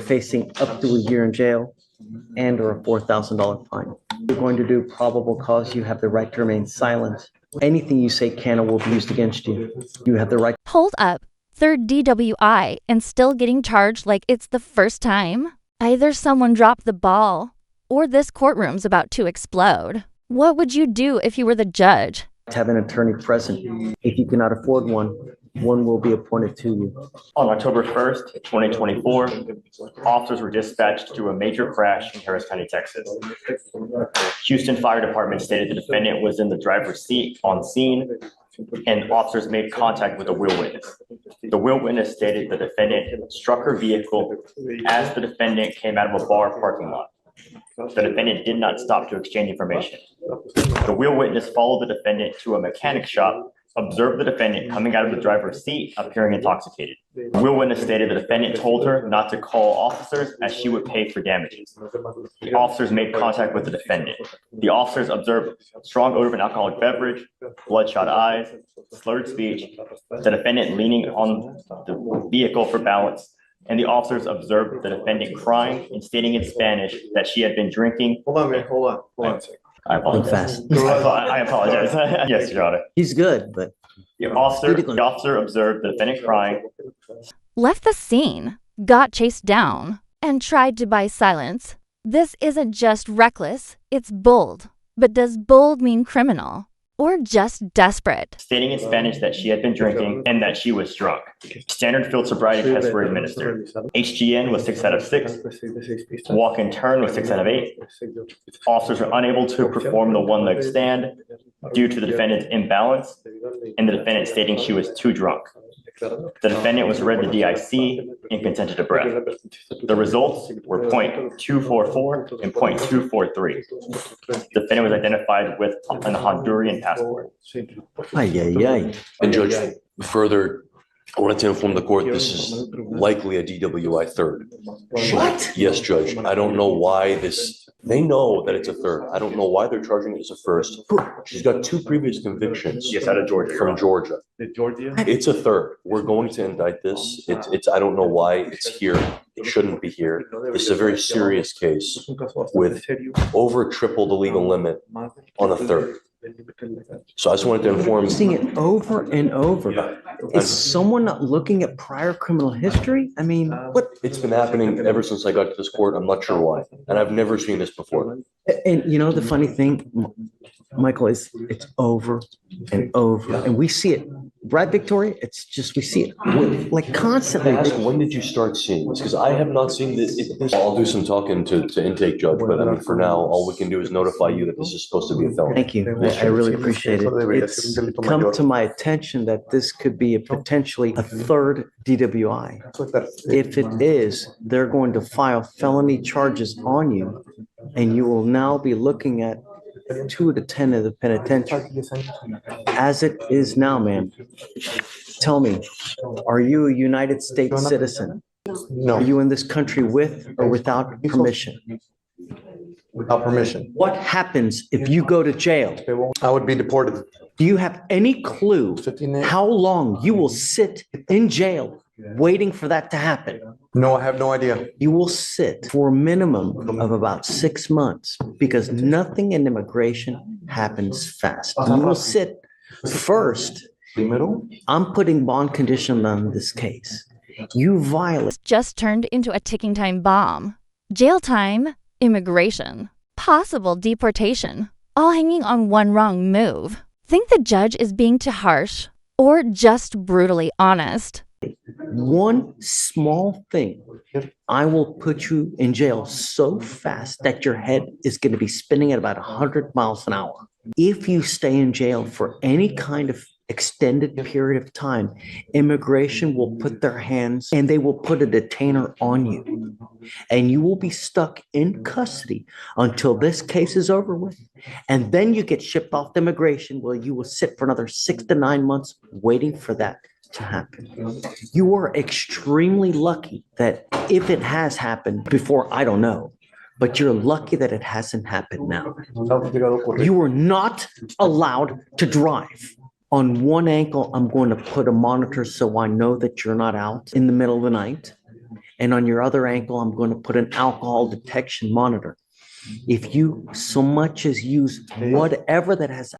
facing up to a year in jail and or a $4,000 fine. You're going to do probable cause. You have the right to remain silent. Anything you say can or will be used against you. You have the right. Hold up. Third DWI and still getting charged like it's the first time? Either someone dropped the ball or this courtroom's about to explode. What would you do if you were the judge? Have an attorney present. If you cannot afford one, one will be appointed to you. On October 1st, 2024, officers were dispatched to a major crash in Harris County, Texas. Houston Fire Department stated the defendant was in the driver's seat on scene, and officers made contact with the wheel witness. The wheel witness stated the defendant struck her vehicle as the defendant came out of a bar parking lot. The defendant did not stop to exchange information. The wheel witness followed the defendant to a mechanic shop, observed the defendant coming out of the driver's seat, appearing intoxicated. The wheel witness stated the defendant told her not to call officers as she would pay for damages. The officers made contact with the defendant. The officers observed strong odor of an alcoholic beverage, bloodshot eyes, slurred speech, the defendant leaning on the vehicle for balance, and the officers observed the defendant crying and stating in Spanish that she had been drinking. Hold on, man. Hold on. I apologize. Fast. I apologize. Yes, Your Honor. He's good, but The officer observed the defendant crying. Left the scene, got chased down, and tried to buy silence. This isn't just reckless, it's bold. But does bold mean criminal? Or just desperate? Stating in Spanish that she had been drinking and that she was drunk. Standard field sobriety tests were administered. HGN was 6 out of 6. Walk and turn was 6 out of 8. Officers were unable to perform the one-leg stand due to the defendant's imbalance and the defendant stating she was too drunk. The defendant was read the DIC and consented to breath. The results were .244 and .243. The defendant was identified with an Honduran passport. And Judge, further, I wanted to inform the court this is likely a DWI third. What? Yes, Judge. I don't know why this. They know that it's a third. I don't know why they're charging it as a first. She's got 2 previous convictions. Yes, out of Georgia. From Georgia. It's a third. We're going to indict this. It's. I don't know why it's here. It shouldn't be here. This is a very serious case with over triple the legal limit on a third. So I just wanted to inform. I'm seeing it over and over. Is someone not looking at prior criminal history? I mean, what? It's been happening ever since I got to this court. I'm not sure why. And I've never seen this before. And you know, the funny thing, Michael, is it's over and over. And we see it. Right, Victoria? It's just, we see it like constantly. When did you start seeing this? Because I have not seen this. I'll do some talking to intake judge, but I mean, for now, all we can do is notify you that this is supposed to be a felony. Thank you. I really appreciate it. It's come to my attention that this could be potentially a third DWI. If it is, they're going to file felony charges on you, and you will now be looking at 2 to 10 of the penitentiary. As it is now, man, tell me, are you a United States citizen? No. Are you in this country with or without permission? Without permission. What happens if you go to jail? I would be deported. Do you have any clue how long you will sit in jail waiting for that to happen? No, I have no idea. You will sit for a minimum of about 6 months because nothing in immigration happens fast. You will sit first. I'm putting bond condition on this case. You violate. Just turned into a ticking time bomb. Jail time, immigration, possible deportation, all hanging on one wrong move. Think the judge is being too harsh or just brutally honest? One small thing, I will put you in jail so fast that your head is going to be spinning at about 100 miles an hour. If you stay in jail for any kind of extended period of time, immigration will put their hands and they will put a detainer on you. And you will be stuck in custody until this case is over with. And then you get shipped off to immigration where you will sit for another 6 to 9 months waiting for that to happen. You are extremely lucky that if it has happened before, I don't know, but you're lucky that it hasn't happened now. You are not allowed to drive. On one ankle, I'm going to put a monitor so I know that you're not out in the middle of the night. And on your other ankle, I'm going to put an alcohol detection monitor. If you so much as use whatever that has